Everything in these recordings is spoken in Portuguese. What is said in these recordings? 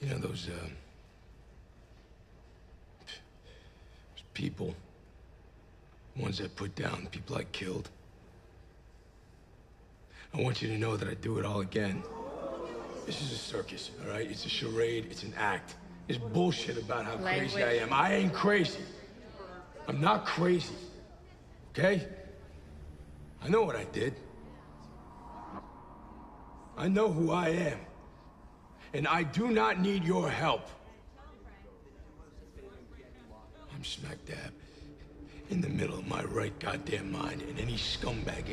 You know, those people, ones I put down, people I killed. I want you to know that I'd do it all again. This is a circus, all right? It's a charade, it's an act. There's bullshit about how crazy I am. I ain't crazy. I'm not crazy, okay? I know what I did. I know who I am. And I do not need your help. I'm smack dab in the middle of my right goddamn mind, and any scumbag,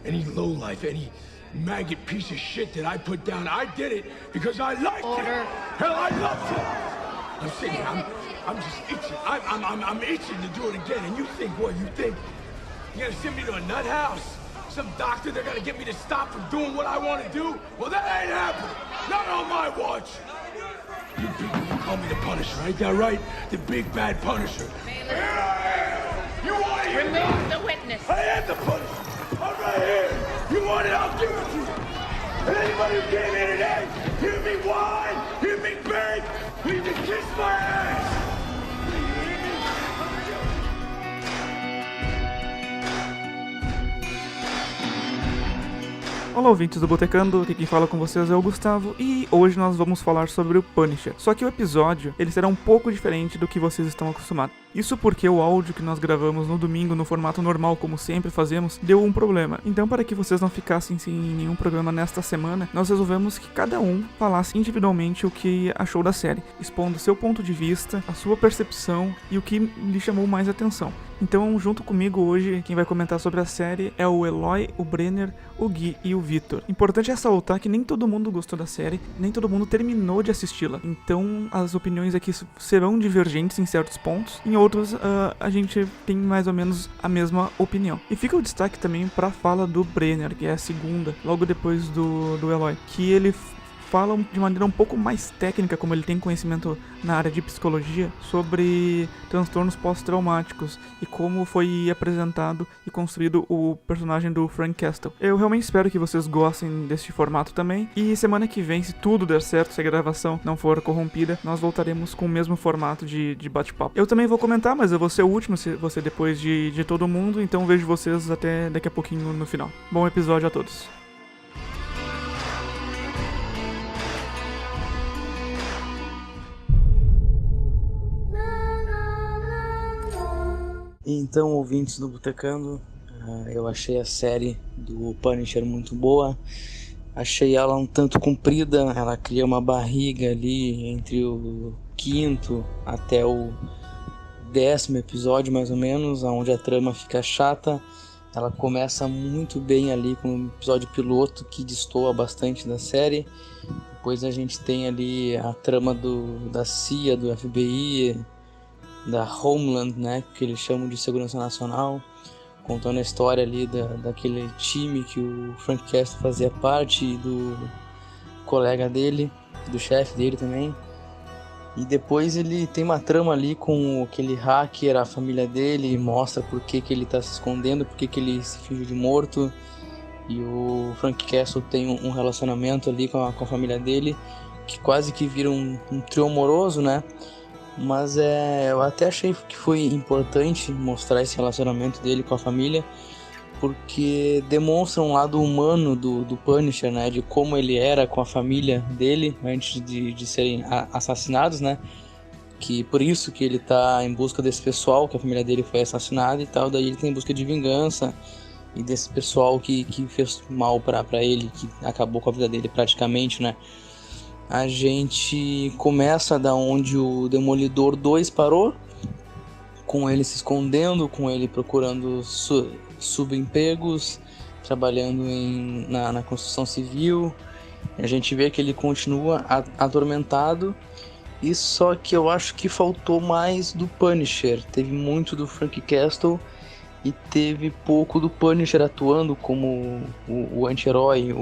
any lowlife, any maggot piece of shit that I put down, I did it because I liked it. Hell, I loved it. I'm sitting here, I'm just itching. I'm itching to do it again. And you think what? You think you're gonna send me to a nut house? Some doctor, they're gonna get me to stop from doing what I want to do? Well, that ain't happening. Not on my watch. You people, you call me the Punisher, ain't that right? The big bad Punisher. Here I am. You want it? Remove the witness. I am the Punisher. I'm right here. You want it? I'll give it to you. And anybody who came here today, hear me whine, hear me beg, you can kiss my ass. Olá, ouvintes do Botecando, aqui quem fala com vocês é o Gustavo e hoje nós vamos falar sobre o Punisher. Só que o episódio, ele será um pouco diferente do que vocês estão acostumados. Isso porque o áudio que nós gravamos no domingo no formato normal, como sempre fazemos, deu um problema. Então, para que vocês não ficassem sem nenhum programa nesta semana, nós resolvemos que cada um falasse individualmente o que achou da série, expondo seu ponto de vista, a sua percepção e o que lhe chamou mais atenção. Então, junto comigo hoje, quem vai comentar sobre a série é o Eloy, o Brenner, o Gui e o Vitor. Importante ressaltar que nem todo mundo gostou da série, nem todo mundo terminou de assisti-la. Então, as opiniões aqui serão divergentes em certos pontos, em outros a gente tem mais ou menos a mesma opinião. E fica o destaque também para a fala do Brenner, que é a segunda, logo depois do Eloy, que ele fala de maneira um pouco mais técnica, como ele tem conhecimento na área de psicologia, sobre transtornos pós-traumáticos e como foi apresentado e construído o personagem do Frank Castle. Eu realmente espero que vocês gostem deste formato também, e semana que vem, se tudo der certo, se a gravação não for corrompida, nós voltaremos com o mesmo formato de bate-papo. Eu também vou comentar, mas eu vou ser o último, você depois de todo mundo, então vejo vocês até daqui a pouquinho no final. Bom episódio a todos. Então, ouvintes do Botecando, eu achei a série do Punisher muito boa. Achei ela um tanto comprida, ela cria uma barriga ali entre o 5º até o 10º episódio, mais ou menos, onde a trama fica chata. Ela começa muito bem ali com um episódio piloto que destoa bastante da série. Depois a gente tem ali a trama da CIA, do FBI, da Homeland, né, que eles chamam de Segurança Nacional, contando a história ali daquele time que o Frank Castle fazia parte, e do colega dele, do chefe dele também. E depois ele tem uma trama ali com aquele hacker, a família dele, mostra por que ele tá se escondendo, por que ele se finge de morto. E o Frank Castle tem um relacionamento ali com a família dele, que quase que vira um trio amoroso, né? Mas eu até achei que foi importante mostrar esse relacionamento dele com a família, porque demonstra um lado humano do Punisher, né? De como ele era com a família dele antes de serem assassinados, né? Que por isso que ele tá em busca desse pessoal, que a família dele foi assassinada e tal. Daí ele tá em busca de vingança e desse pessoal que fez mal pra ele, que acabou com a vida dele praticamente, né? A gente começa da onde o Demolidor 2 parou, com ele se escondendo, com ele procurando subempregos, trabalhando na construção civil. A gente vê que ele continua atormentado, e só que eu acho que faltou mais do Punisher. Teve muito do Frank Castle e teve pouco do Punisher atuando como o anti-herói,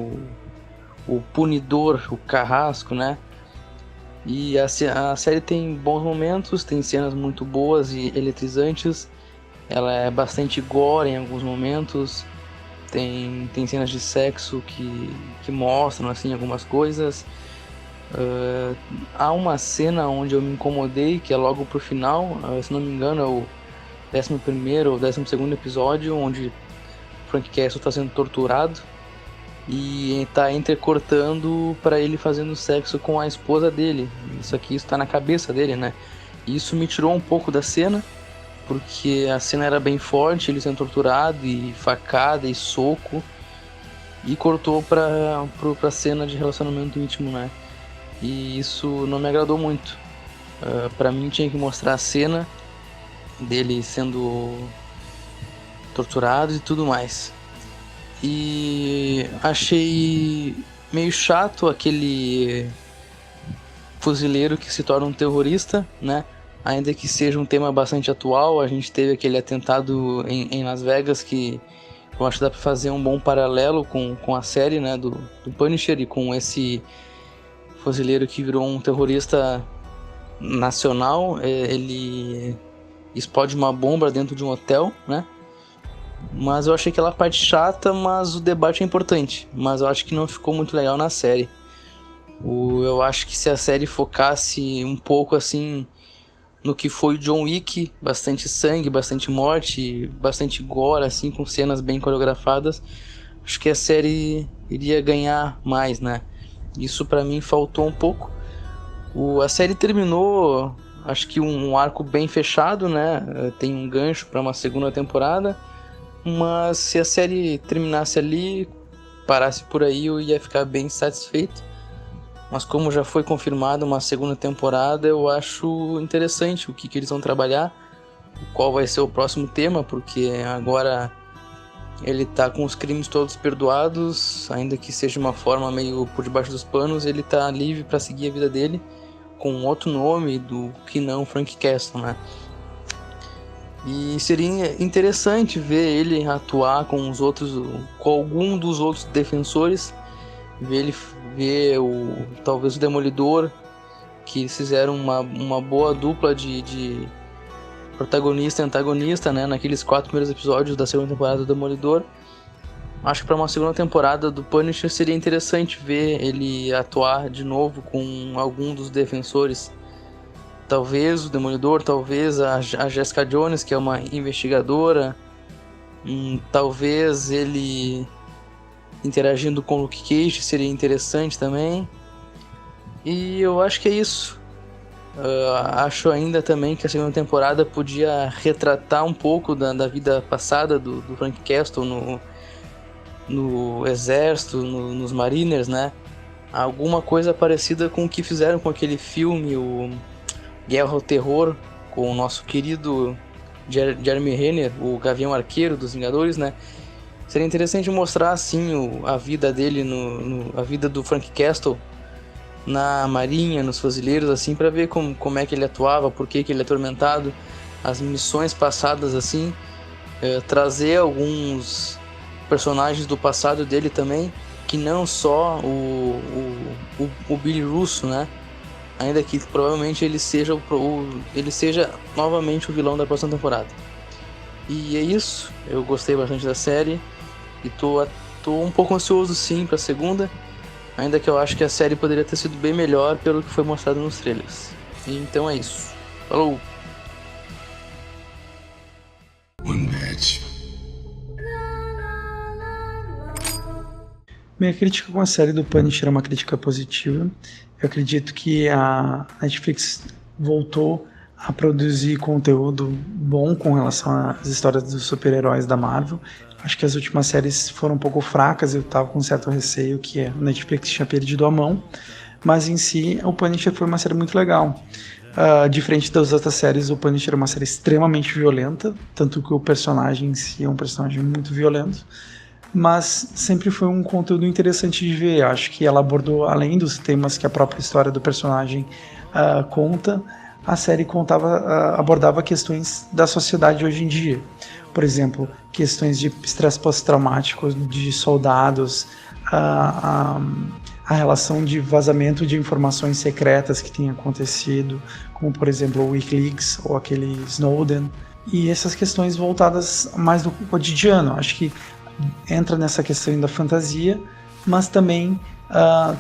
o punidor, o carrasco, né? E a série tem bons momentos, tem cenas muito boas e eletrizantes. Ela é bastante gore em alguns momentos. Tem cenas de sexo que mostram assim algumas coisas. Há uma cena onde eu me incomodei, que é logo pro final, se não me engano é o 11º ou 12º episódio, onde Frank Castle está sendo torturado e tá entrecortando para ele fazendo sexo com a esposa dele. Isso tá na cabeça dele, né? E isso me tirou um pouco da cena, porque a cena era bem forte, ele sendo torturado e facada e soco, e cortou pra cena de relacionamento íntimo, né? E isso não me agradou muito. Pra mim tinha que mostrar a cena dele sendo torturado e tudo mais. E achei meio chato aquele fuzileiro que se torna um terrorista, né? Ainda que seja um tema bastante atual. A gente teve aquele atentado em Las Vegas, que eu acho que dá pra fazer um bom paralelo com a série, né, do Punisher, e com esse fuzileiro que virou um terrorista nacional. Ele explode uma bomba dentro de um hotel, né? Mas eu achei aquela parte chata, mas o debate é importante. Mas eu acho que não ficou muito legal na série. Eu acho que se a série focasse um pouco assim no que foi John Wick, bastante sangue, bastante morte, bastante gore, assim, com cenas bem coreografadas, acho que a série iria ganhar mais, né? Isso pra mim faltou um pouco. A série terminou, acho que um arco bem fechado, né? Tem um gancho para uma segunda temporada, mas se a série terminasse ali, parasse por aí, eu ia ficar bem satisfeito. Mas como já foi confirmada uma segunda temporada, eu acho interessante o que eles vão trabalhar, qual vai ser o próximo tema, porque agora ele tá com os crimes todos perdoados, ainda que seja uma forma meio por debaixo dos panos, ele tá livre para seguir a vida dele com outro nome do que não Frank Castle, né? E seria interessante ver ele atuar com algum dos outros defensores, ver talvez o Demolidor, que eles fizeram uma boa dupla de protagonista e antagonista, né, naqueles 4 primeiros episódios da segunda temporada do Demolidor. Acho que para uma segunda temporada do Punisher seria interessante ver ele atuar de novo com algum dos defensores. Talvez o Demolidor, talvez a Jessica Jones, que é uma investigadora, talvez ele interagindo com o Luke Cage seria interessante também. E eu acho que é isso. Acho ainda também que a segunda temporada podia retratar um pouco da vida passada do Frank Castle no exército, nos Mariners, né? Alguma coisa parecida com o que fizeram com aquele filme, o Guerra ao Terror, com o nosso querido Jeremy Renner, o Gavião Arqueiro dos Vingadores, né? Seria interessante mostrar assim a vida dele, a vida do Frank Castle na marinha, nos fuzileiros, assim, para ver como é que ele atuava, por que ele é atormentado, as missões passadas, assim, trazer alguns personagens do passado dele também, que não só o Billy Russo, né? Ainda que provavelmente ele seja novamente o vilão da próxima temporada. E é isso, eu gostei bastante da série e tô um pouco ansioso sim pra segunda, ainda que eu acho que a série poderia ter sido bem melhor pelo que foi mostrado nos trailers. E então é isso. Falou! Minha crítica com a série do Punisher é uma crítica positiva. Eu acredito que a Netflix voltou a produzir conteúdo bom com relação às histórias dos super-heróis da Marvel. Acho que as últimas séries foram um pouco fracas, eu estava com um certo receio que a Netflix tinha perdido a mão, mas em si o Punisher foi uma série muito legal. Diferente das outras séries, o Punisher é uma série extremamente violenta, tanto que o personagem em si é um personagem muito violento, mas sempre foi um conteúdo interessante de ver. Acho que ela abordou, além dos temas que a própria história do personagem conta, a série abordava questões da sociedade hoje em dia. Por exemplo, questões de estresse pós-traumático de soldados, a relação de vazamento de informações secretas que tem acontecido, como por exemplo o Wikileaks ou aquele Snowden, e essas questões voltadas mais do cotidiano. Acho que entra nessa questão da fantasia, mas também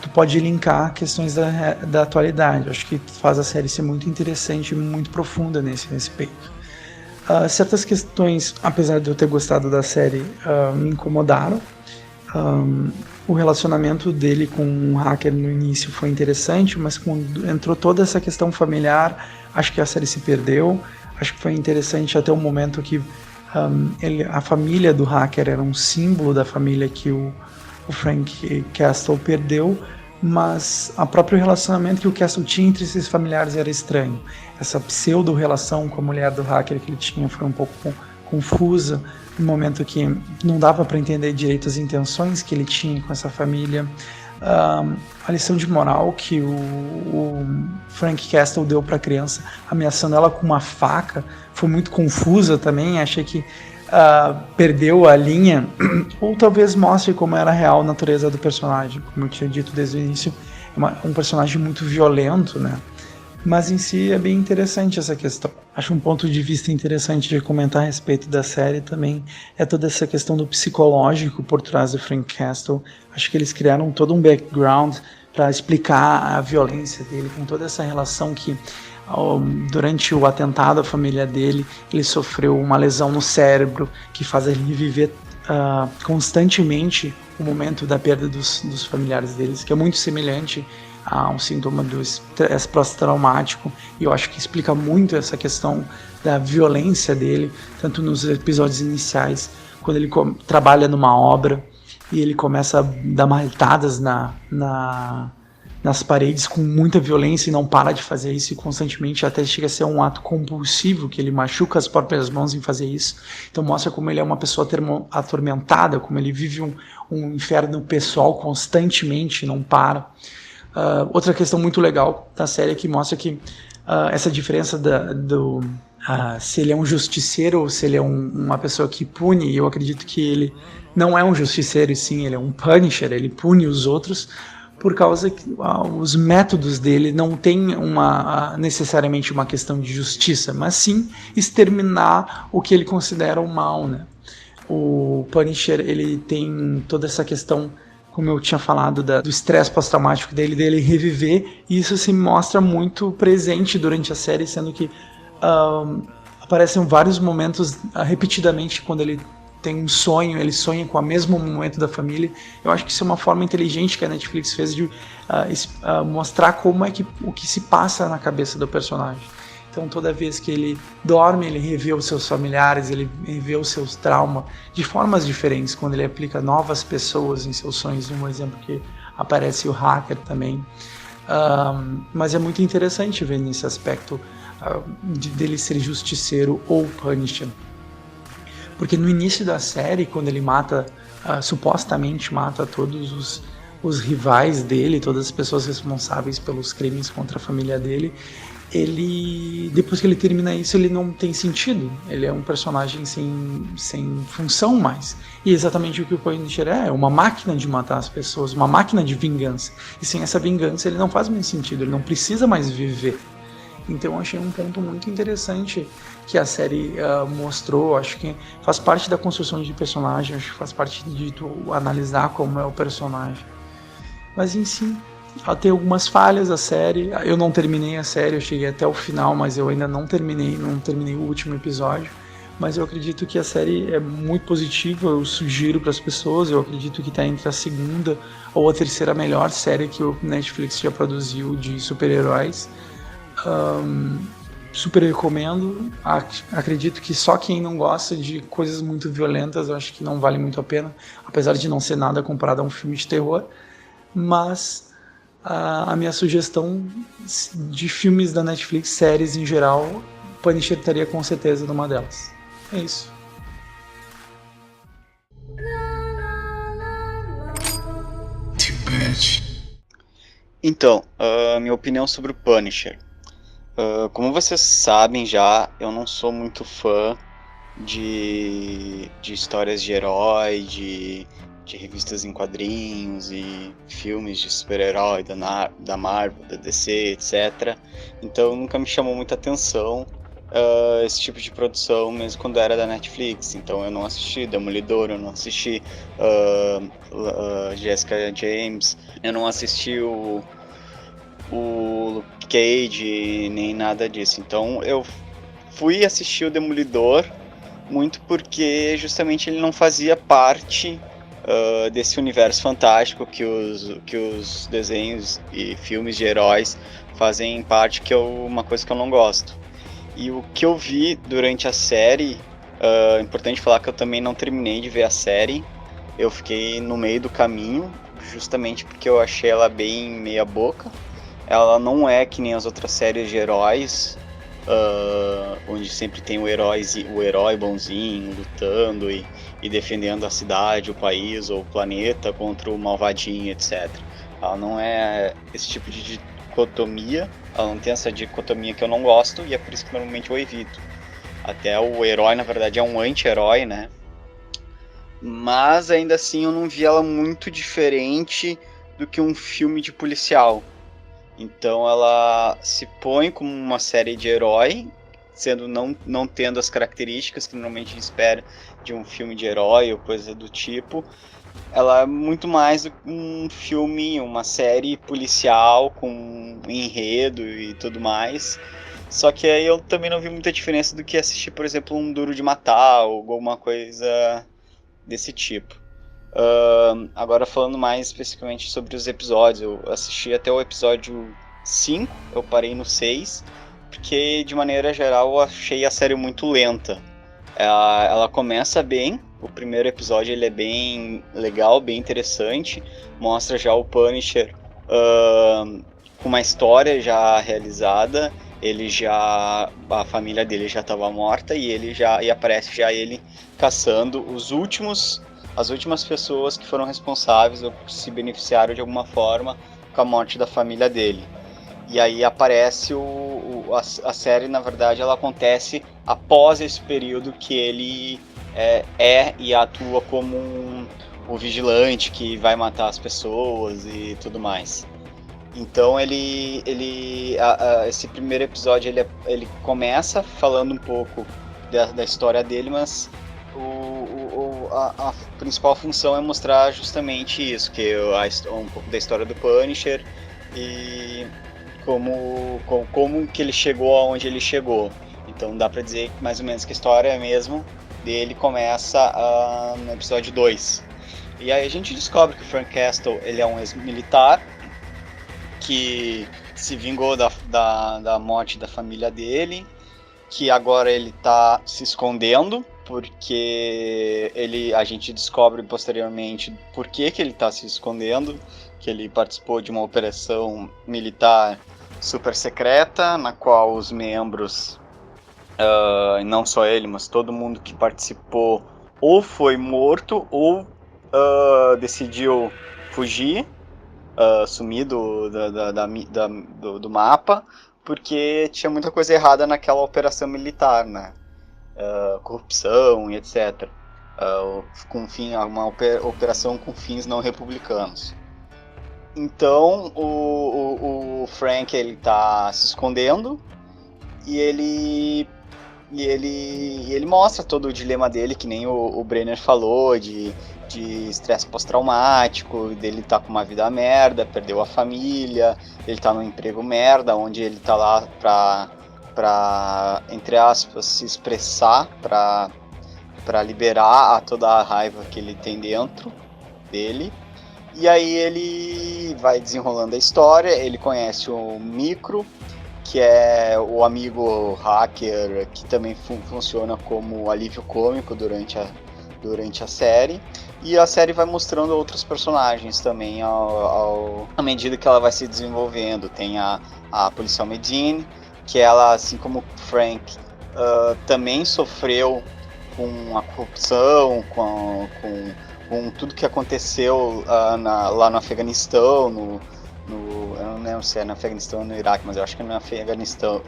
tu pode linkar questões da atualidade. Acho que faz a série ser muito interessante e muito profunda nesse respeito. Certas questões, apesar de eu ter gostado da série, me incomodaram. O relacionamento dele com um hacker no início foi interessante, mas quando entrou toda essa questão familiar, acho que a série se perdeu. Acho que foi interessante até o momento que a família do hacker era um símbolo da família que o Frank Castle perdeu, mas o próprio relacionamento que o Castle tinha entre esses familiares era estranho. Essa pseudo-relação com a mulher do hacker que ele tinha foi um pouco confusa, no momento que não dava para entender direito as intenções que ele tinha com essa família. A lição de moral que o Frank Castle deu para a criança, ameaçando ela com uma faca, foi muito confusa também. Achei que perdeu a linha, ou talvez mostre como era a real natureza do personagem. Como eu tinha dito desde o início, é um personagem muito violento, né? Mas em si é bem interessante essa questão. Acho um ponto de vista interessante de comentar a respeito da série também é toda essa questão do psicológico por trás do Frank Castle. Acho que eles criaram todo um background para explicar a violência dele, com toda essa relação que durante o atentado à família dele, ele sofreu uma lesão no cérebro que faz ele viver constantemente o momento da perda dos familiares deles, que é muito semelhante a um sintoma do estresse pós-traumático, e eu acho que explica muito essa questão da violência dele, tanto nos episódios iniciais, quando ele trabalha numa obra e ele começa a dar marretadas nas paredes com muita violência e não para de fazer isso, e constantemente até chega a ser um ato compulsivo, que ele machuca as próprias mãos em fazer isso. Então mostra como ele é uma pessoa atormentada, como ele vive um inferno pessoal constantemente, não para. Outra questão muito legal da série é que mostra que essa diferença se ele é um justiceiro ou se ele é uma pessoa que pune, e eu acredito que ele não é um justiceiro, e sim ele é um punisher, ele pune os outros, por causa que os métodos dele não têm necessariamente uma questão de justiça, mas sim exterminar o que ele considera o mal, né? O Punisher, ele tem toda essa questão, como eu tinha falado, do estresse pós-traumático dele reviver, e isso se mostra muito presente durante a série, sendo que aparecem vários momentos repetidamente quando ele tem um sonho, ele sonha com o mesmo momento da família. Eu acho que isso é uma forma inteligente que a Netflix fez de mostrar como é o que se passa na cabeça do personagem. Então toda vez que ele dorme, ele revê os seus familiares, ele revê os seus traumas de formas diferentes, quando ele aplica novas pessoas em seus sonhos. Um exemplo que aparece o hacker também. Mas é muito interessante ver nesse aspecto dele ser justiceiro ou Punisher. Porque no início da série, quando ele supostamente mata todos os rivais dele, todas as pessoas responsáveis pelos crimes contra a família dele, depois que ele termina isso, ele não tem sentido. Ele é um personagem sem função mais. E exatamente o que o Punisher é uma máquina de matar as pessoas, uma máquina de vingança. E sem essa vingança ele não faz mais sentido, ele não precisa mais viver. Então eu achei um ponto muito interessante que a série mostrou. Acho que faz parte da construção de personagem, acho que faz parte de tu analisar como é o personagem. Mas em si, tem algumas falhas a série. Eu não terminei a série, eu cheguei até o final, mas eu ainda não terminei o último episódio. Mas eu acredito que a série é muito positiva, eu sugiro para as pessoas. Eu acredito que está entre a segunda ou a terceira melhor série que o Netflix já produziu de super-heróis. Super recomendo. Acredito que só quem não gosta de coisas muito violentas, eu acho que não vale muito a pena, apesar de não ser nada comparado a um filme de terror. Mas a minha sugestão de filmes da Netflix, séries em geral, Punisher estaria com certeza numa delas. É isso. Então, minha opinião sobre o Punisher. Como vocês sabem já, eu não sou muito fã de histórias de herói, de revistas em quadrinhos e filmes de super-herói da Marvel, da DC, etc. Então nunca me chamou muita atenção. esse tipo de produção mesmo quando era da Netflix. Então eu não assisti Demolidor, eu não assisti Jessica James, eu não assisti o Luke Cage, nem nada disso. Então eu fui assistir o Demolidor muito porque justamente ele não fazia parte desse universo fantástico que os desenhos e filmes de heróis fazem parte, que é uma coisa que eu não gosto. E o que eu vi durante a série, é importante falar que eu também não terminei de ver a série, eu fiquei no meio do caminho, justamente porque eu achei ela bem meia boca. Ela não é que nem as outras séries de heróis, onde sempre tem o herói bonzinho lutando e defendendo a cidade, o país ou o planeta contra o malvadinho, etc. Ela não é esse tipo de dicotomia, ela não tem essa dicotomia que eu não gosto, e é por isso que normalmente eu evito. Até o herói, na verdade, é um anti-herói, né? Mas ainda assim eu não vi ela muito diferente do que um filme de policial. Então ela se põe como uma série de herói, sendo não tendo as características que normalmente a gente espera de um filme de herói ou coisa do tipo. Ela é muito mais do que um filme, uma série policial com enredo e tudo mais. Só que aí eu também não vi muita diferença do que assistir, por exemplo, um Duro de Matar ou alguma coisa desse tipo. Agora falando mais especificamente sobre os episódios, eu assisti até o episódio 5, eu parei no 6, porque de maneira geral eu achei a série muito lenta. Ela começa bem, o primeiro episódio ele é bem legal, bem interessante, mostra já o Punisher com uma história já realizada, a família dele já estava morta e aparece já ele caçando as últimas pessoas que foram responsáveis ou se beneficiaram de alguma forma com a morte da família dele. E aí aparece a série, na verdade, ela acontece após esse período que ele e atua como o vigilante que vai matar as pessoas e tudo mais. Então esse primeiro episódio ele começa falando um pouco da história dele, mas a principal função é mostrar justamente isso, que um pouco da história do Punisher e como que ele chegou aonde ele chegou. Então dá pra dizer mais ou menos que a história mesmo dele começa no episódio 2. E aí a gente descobre que o Frank Castle ele é um ex-militar que se vingou da morte da família dele, que agora ele tá se escondendo, porque a gente descobre posteriormente por que ele está se escondendo, que ele participou de uma operação militar super secreta, na qual os membros, não só ele, mas todo mundo que participou ou foi morto ou decidiu fugir, sumir do mapa, porque tinha muita coisa errada naquela operação militar, né? Corrupção e etc. Uma operação com fins não republicanos. Então o Frank ele tá se escondendo e ele mostra todo o dilema dele, que nem o Brenner falou, de estresse pós-traumático, dele tá com uma vida merda, perdeu a família, ele tá num emprego merda, onde ele tá lá pra entre aspas, se expressar, pra liberar toda a raiva que ele tem dentro dele. E aí ele vai desenrolando a história, ele conhece o Micro, que é o amigo hacker que também funciona como alívio cômico durante a série. E a série vai mostrando outros personagens também à medida que ela vai se desenvolvendo. Tem a policial Medine, que ela, assim como o Frank, também sofreu com a corrupção, com tudo que aconteceu lá no Afeganistão, eu não lembro se é no Afeganistão ou no Iraque, mas eu acho que é no Afeganistão,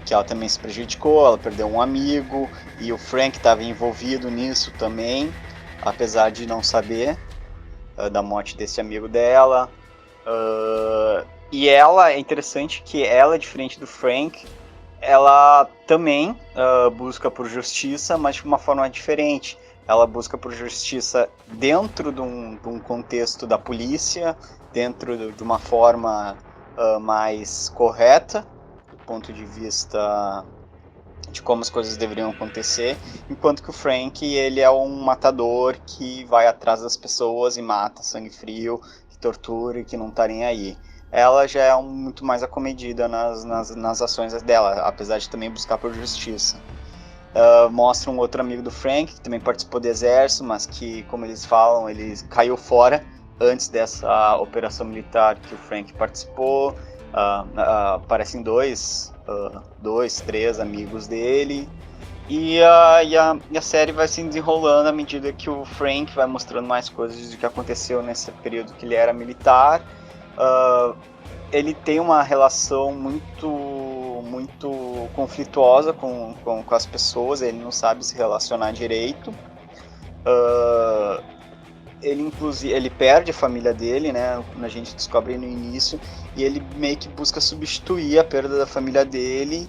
que ela também se prejudicou, ela perdeu um amigo, e o Frank estava envolvido nisso também, apesar de não saber da morte desse amigo dela. E ela, é interessante que ela, diferente do Frank, ela também busca por justiça, mas de uma forma diferente. Ela busca por justiça dentro de um contexto da polícia, dentro de uma forma mais correta, do ponto de vista de como as coisas deveriam acontecer, enquanto que o Frank, ele é um matador que vai atrás das pessoas e mata, sangue frio, que tortura e que não tá nem aí. Ela já é muito mais acomedida nas ações dela, apesar de também buscar por justiça. Mostra um outro amigo do Frank, que também participou do exército, mas que, como eles falam, ele caiu fora antes dessa operação militar que o Frank participou. Aparecem dois, três amigos dele. E a série vai se desenrolando à medida que o Frank vai mostrando mais coisas do que aconteceu nesse período que ele era militar. Ele tem uma relação muito conflituosa com as pessoas, ele não sabe se relacionar direito. Ele perde a família dele, né? A gente descobre no início, e ele meio que busca substituir a perda da família dele,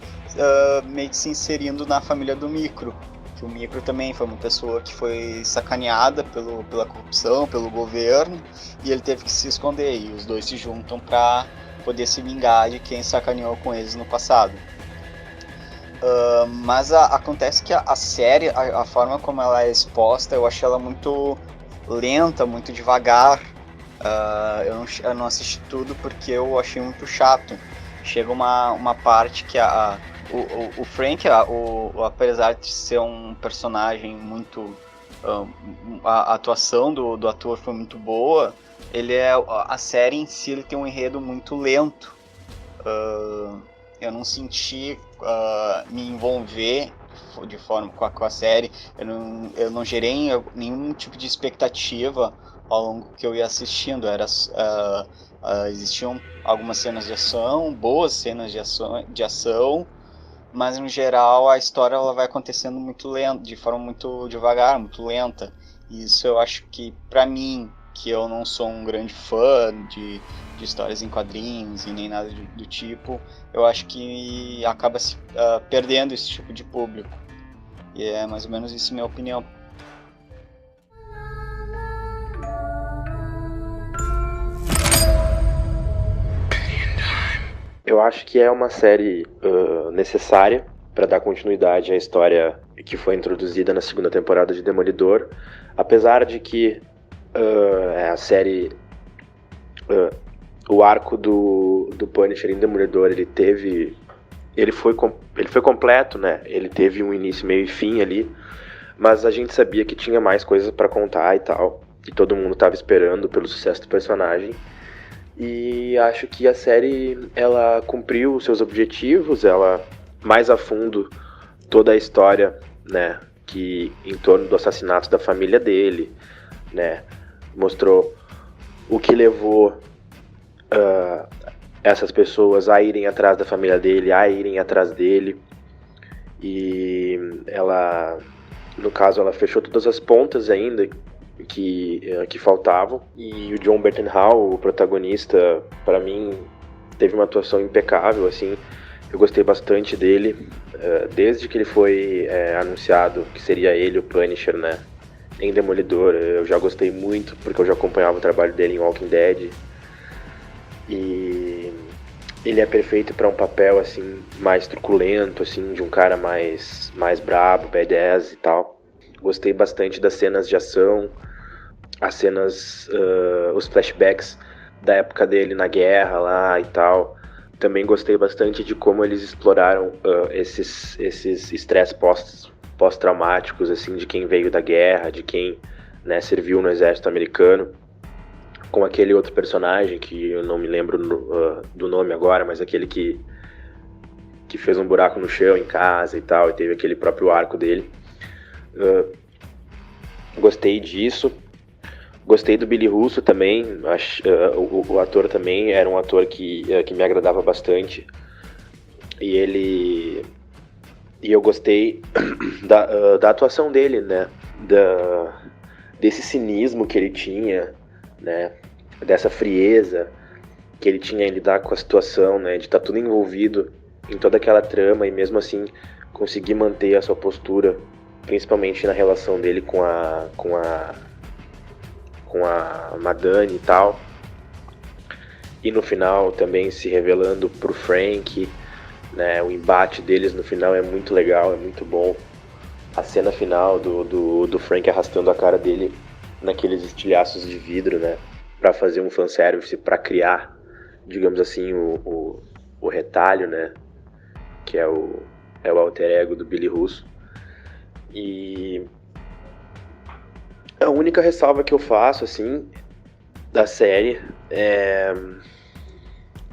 meio que se inserindo na família do Micro. Que o Micro também foi uma pessoa que foi sacaneada pela corrupção, pelo governo, e ele teve que se esconder, e os dois se juntam para poder se vingar de quem sacaneou com eles no passado. Mas acontece que a série, a forma como ela é exposta, eu achei ela muito lenta, muito devagar. Eu não assisti tudo porque eu achei muito chato. Chega uma parte que o Frank, apesar de ser um personagem muito... a atuação do ator foi muito boa, a série em si ele tem um enredo muito lento. Eu não senti me envolver de forma com a série. Eu não gerei nenhum tipo de expectativa ao longo que eu ia assistindo. Existiam algumas cenas de ação, boas cenas de ação, mas no geral a história ela vai acontecendo muito lento, de forma muito devagar, muito lenta. E isso eu acho que, pra mim, que eu não sou um grande fã de histórias em quadrinhos e nem nada do tipo, eu acho que acaba se perdendo esse tipo de público. E é mais ou menos isso minha opinião. Eu acho que é uma série necessária para dar continuidade à história que foi introduzida na segunda temporada de Demolidor, apesar de que a série, o arco do Punisher em Demolidor, ele foi completo, né? Ele teve um início, meio e fim ali, mas a gente sabia que tinha mais coisas para contar e tal, e todo mundo estava esperando pelo sucesso do personagem. E acho que a série, ela cumpriu os seus objetivos, ela mais a fundo toda a história, né, que em torno do assassinato da família dele, né, mostrou o que levou essas pessoas a irem atrás da família dele, a irem atrás dele. E ela, no caso, ela fechou todas as pontas ainda que faltavam. E o Jon Bernthal, o protagonista, para mim teve uma atuação impecável, assim. Eu gostei bastante dele, desde que ele foi anunciado que seria ele o Punisher, né, em Demolidor. Eu já gostei muito, porque eu já acompanhava o trabalho dele em Walking Dead. E ele é perfeito para um papel assim mais truculento, assim, de um cara mais brabo, badass e tal. Gostei bastante das cenas de ação, as cenas, os flashbacks da época dele na guerra lá e tal. Também gostei bastante de como eles exploraram esses estresses pós-traumáticos, assim, de quem veio da guerra, de quem, né, serviu no exército americano, com aquele outro personagem que eu não me lembro do nome agora, mas aquele que fez um buraco no chão em casa e tal, e teve aquele próprio arco dele. Gostei disso. Gostei do Billy Russo também. O ator também era um ator que me agradava bastante. E eu gostei da atuação dele, né? Desse cinismo que ele tinha, né? Dessa frieza que ele tinha em lidar com a situação, né? De estar tudo envolvido em toda aquela trama e mesmo assim conseguir manter a sua postura, principalmente na relação dele com a Madani e tal. E no final também se revelando pro Frank, né? O embate deles no final é muito legal, é muito bom. A cena final do Frank arrastando a cara dele naqueles estilhaços de vidro, né? Pra fazer um fanservice, pra criar, digamos assim, o retalho, né? Que é o alter ego do Billy Russo. E a única ressalva que eu faço, assim, da série é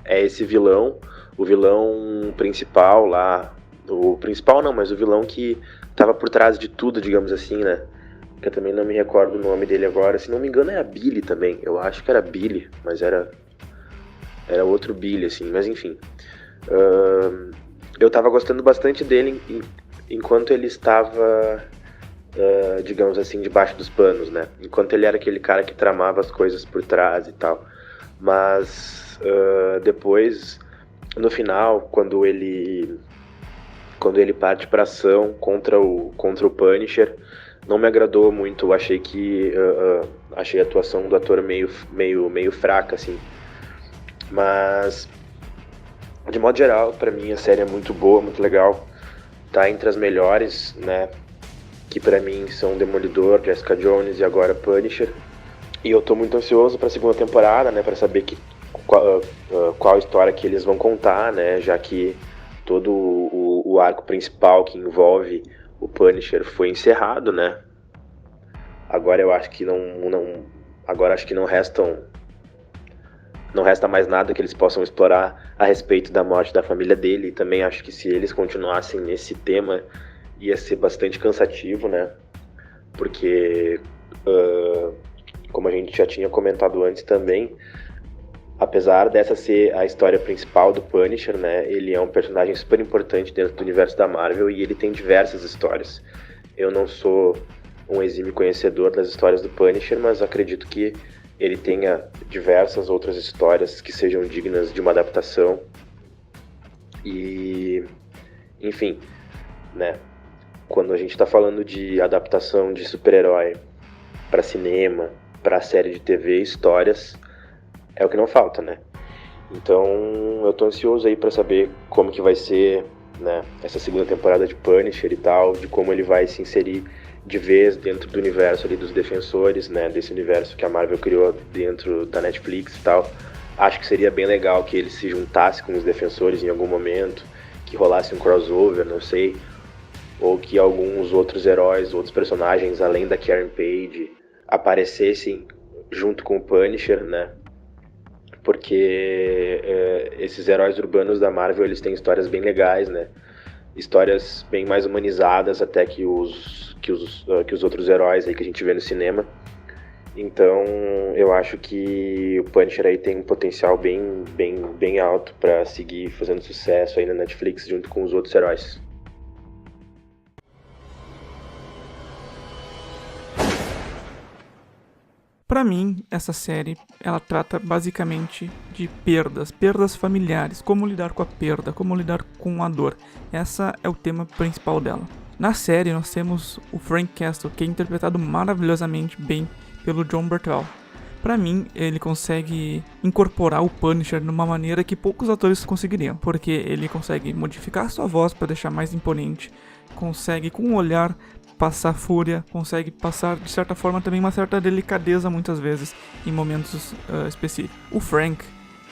esse vilão, o vilão principal lá, o principal não, mas o vilão que tava por trás de tudo, digamos assim, né? Que eu também não me recordo o nome dele agora, se não me engano é a Billy também, eu acho que era Billy, mas era outro Billy, assim, mas enfim. Eu tava gostando bastante dele enquanto ele estava, digamos assim, debaixo dos panos, né? Enquanto ele era aquele cara que tramava as coisas por trás e tal. Mas depois, no final, quando ele parte pra ação contra o Punisher, não me agradou muito. Eu achei achei a atuação do ator meio fraca, assim. Mas de modo geral, pra mim a série é muito boa, muito legal. Tá entre as melhores, né? Que pra mim são Demolidor, Jessica Jones e agora Punisher. E eu tô muito ansioso pra segunda temporada, né? Pra saber qual história que eles vão contar, né? Já que todo o arco principal que envolve o Punisher foi encerrado, né? Agora eu acho que agora acho que não resta mais nada que eles possam explorar a respeito da morte da família dele. E também acho que se eles continuassem nesse tema ia ser bastante cansativo, né? Porque, como a gente já tinha comentado antes também, apesar dessa ser a história principal do Punisher, né? Ele é um personagem super importante dentro do universo da Marvel e ele tem diversas histórias. Eu não sou um exímio conhecedor das histórias do Punisher, mas acredito que ele tenha diversas outras histórias que sejam dignas de uma adaptação. E, enfim, né? Quando a gente está falando de adaptação de super-herói para cinema, para série de TV, histórias, é o que não falta, né? Então, eu tô ansioso aí para saber como que vai ser, né, essa segunda temporada de Punisher e tal, de como ele vai se inserir de vez dentro do universo ali dos Defensores, né, desse universo que a Marvel criou dentro da Netflix e tal. Acho que seria bem legal que ele se juntasse com os Defensores em algum momento, que rolasse um crossover, não sei, ou que alguns outros heróis, outros personagens, além da Karen Page, aparecessem junto com o Punisher, né, porque esses heróis urbanos da Marvel, eles têm histórias bem legais, né, histórias bem mais humanizadas até que os outros heróis aí que a gente vê no cinema. Então eu acho que o Punisher aí tem um potencial bem alto para seguir fazendo sucesso aí na Netflix junto com os outros heróis. Pra mim, essa série, ela trata basicamente de perdas familiares, como lidar com a perda, como lidar com a dor. Essa é o tema principal dela. Na série, nós temos o Frank Castle, que é interpretado maravilhosamente bem pelo Jon Bernthal. Pra mim, ele consegue incorporar o Punisher de uma maneira que poucos atores conseguiriam, porque ele consegue modificar sua voz para deixar mais imponente, consegue com o olhar passar fúria, consegue passar de certa forma também uma certa delicadeza muitas vezes em momentos específicos. O Frank,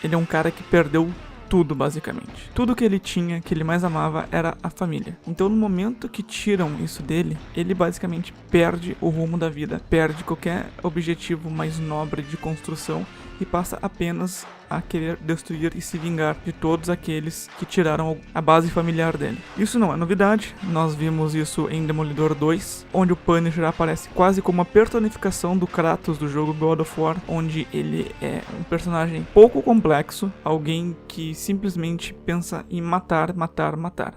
ele é um cara que perdeu tudo basicamente. Tudo que ele tinha, que ele mais amava era a família. Então no momento que tiram isso dele, ele basicamente perde o rumo da vida, perde qualquer objetivo mais nobre de construção e passa apenas a querer destruir e se vingar de todos aqueles que tiraram a base familiar dele. Isso não é novidade, nós vimos isso em Demolidor 2, onde o Punisher aparece quase como uma personificação do Kratos do jogo God of War, onde ele é um personagem pouco complexo, alguém que simplesmente pensa em matar.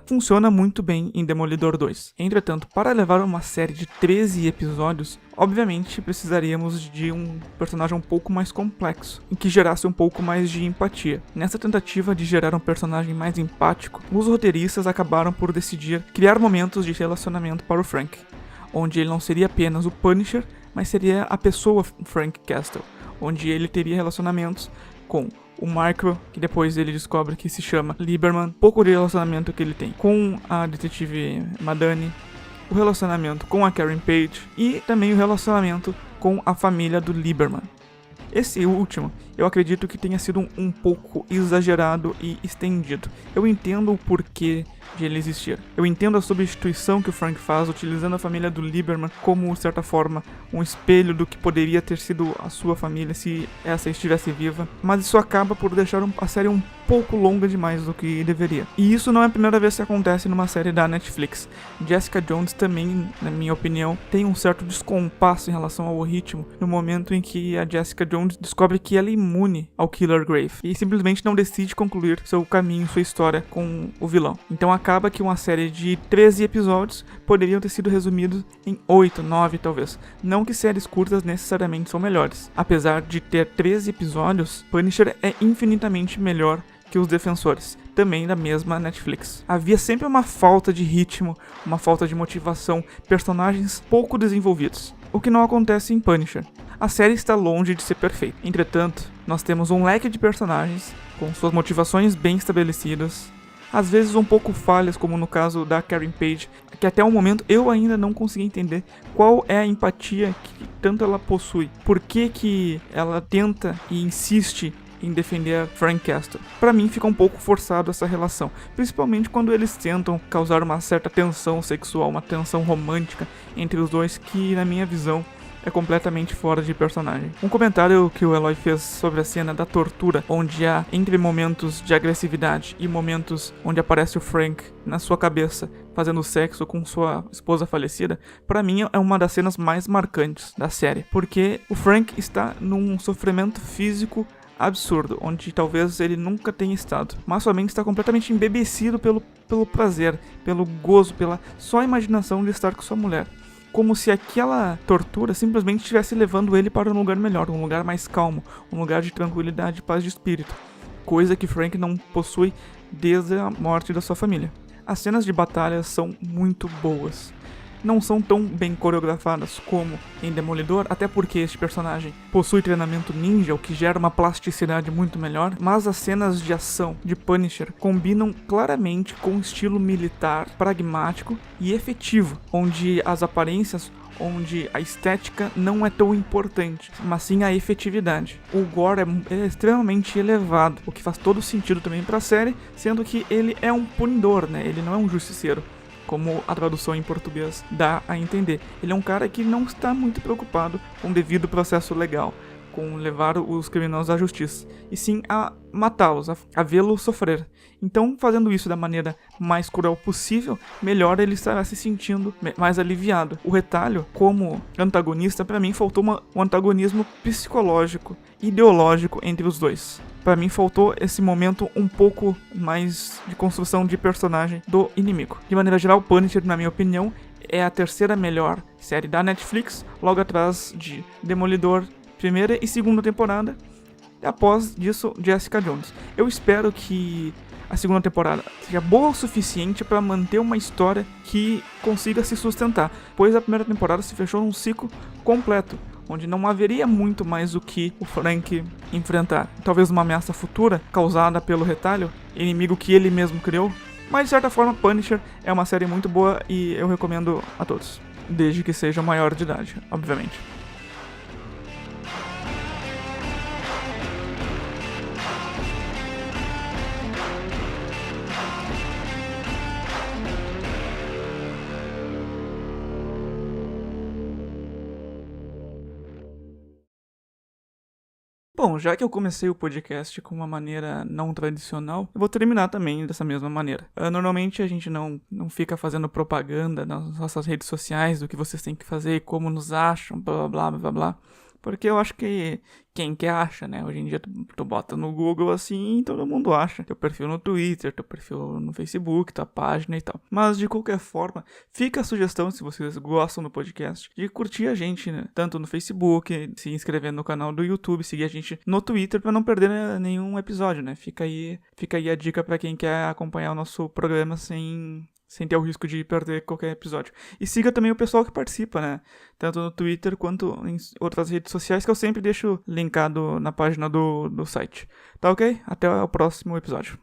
Funciona muito bem em Demolidor 2. Entretanto, para levar uma série de 13 episódios, Obviamente, precisaríamos de um personagem um pouco mais complexo, em que gerasse um pouco mais de empatia. Nessa tentativa de gerar um personagem mais empático, os roteiristas acabaram por decidir criar momentos de relacionamento para o Frank, onde ele não seria apenas o Punisher, mas seria a pessoa Frank Castle, onde ele teria relacionamentos com o Micro, que depois ele descobre que se chama Lieberman, pouco de relacionamento que ele tem com a detetive Madani, o relacionamento com a Karen Page e também o relacionamento com a família do Lieberman. Esse último, eu acredito que tenha sido um pouco exagerado e estendido. Eu entendo o porquê de ele existir. Eu entendo a substituição que o Frank faz, utilizando a família do Lieberman como, de certa forma, um espelho do que poderia ter sido a sua família se essa estivesse viva. Mas isso acaba por deixar a série um pouco longa demais do que deveria. E isso não é a primeira vez que acontece numa série da Netflix. Jessica Jones também, na minha opinião, tem um certo descompasso em relação ao ritmo no momento em que a Jessica Jones descobre que ela é imune ao Killer Grave e simplesmente não decide concluir seu caminho, sua história com o vilão. Então acaba que uma série de 13 episódios poderiam ter sido resumidos em 8, 9 talvez. Não que séries curtas necessariamente são melhores. Apesar de ter 13 episódios, Punisher é infinitamente melhor que os Defensores, também da mesma Netflix. Havia sempre uma falta de ritmo, uma falta de motivação, personagens pouco desenvolvidos, o que não acontece em Punisher. A série está longe de ser perfeita. Entretanto, nós temos um leque de personagens com suas motivações bem estabelecidas, às vezes um pouco falhas, como no caso da Karen Page, que até o momento eu ainda não consegui entender qual é a empatia que tanto ela possui. Por que ela tenta e insiste em defender Frank Castle. Para mim fica um pouco forçado essa relação, principalmente quando eles tentam causar uma certa tensão sexual, uma tensão romântica entre os dois que, na minha visão, é completamente fora de personagem. Um comentário que o Eloy fez sobre a cena da tortura, onde há entre momentos de agressividade e momentos onde aparece o Frank na sua cabeça fazendo sexo com sua esposa falecida, para mim é uma das cenas mais marcantes da série, porque o Frank está num sofrimento físico absurdo, onde talvez ele nunca tenha estado, mas sua mente está completamente embebecido pelo prazer, pelo gozo, pela só imaginação de estar com sua mulher. Como se aquela tortura simplesmente estivesse levando ele para um lugar melhor, um lugar mais calmo, um lugar de tranquilidade e paz de espírito, coisa que Frank não possui desde a morte da sua família. As cenas de batalha são muito boas. Não são tão bem coreografadas como em Demolidor, até porque este personagem possui treinamento ninja, o que gera uma plasticidade muito melhor, mas as cenas de ação de Punisher combinam claramente com um estilo militar, pragmático e efetivo, onde as aparências, onde a estética não é tão importante, mas sim a efetividade. O gore é extremamente elevado, o que faz todo sentido também para a série, sendo que ele é um punidor, né? Ele não é um justiceiro, como a tradução em português dá a entender. Ele é um cara que não está muito preocupado com o devido processo legal, com levar os criminosos à justiça, e sim a matá-los, a vê-los sofrer. Então, fazendo isso da maneira mais cruel possível, melhor ele estará se sentindo mais aliviado. O Retalho, como antagonista, para mim faltou um antagonismo psicológico, ideológico entre os dois. Para mim faltou esse momento um pouco mais de construção de personagem do inimigo. De maneira geral, Punisher, na minha opinião, é a terceira melhor série da Netflix, logo atrás de Demolidor, primeira e segunda temporada, após disso Jessica Jones. Eu espero que a segunda temporada seja boa o suficiente para manter uma história que consiga se sustentar, pois a primeira temporada se fechou num ciclo completo, onde não haveria muito mais o que o Frank enfrentar. Talvez uma ameaça futura causada pelo Retalho, inimigo que ele mesmo criou, mas de certa forma Punisher é uma série muito boa e eu recomendo a todos, desde que seja maior de idade, obviamente. Bom, já que eu comecei o podcast com uma maneira não tradicional, eu vou terminar também dessa mesma maneira. Normalmente a gente não fica fazendo propaganda nas nossas redes sociais do que vocês têm que fazer e como nos acham, blá blá blá blá blá. Porque eu acho que quem que acha, né? Hoje em dia tu bota no Google assim e todo mundo acha. Teu perfil no Twitter, teu perfil no Facebook, tua página e tal. Mas de qualquer forma, fica a sugestão, se vocês gostam do podcast, de curtir a gente, né? Tanto no Facebook, se inscrever no canal do YouTube, seguir a gente no Twitter pra não perder nenhum episódio, né? Fica aí a dica pra quem quer acompanhar o nosso programa sem ter o risco de perder qualquer episódio. E siga também o pessoal que participa, né? Tanto no Twitter quanto em outras redes sociais, que eu sempre deixo linkado na página do site. Tá ok? Até o próximo episódio.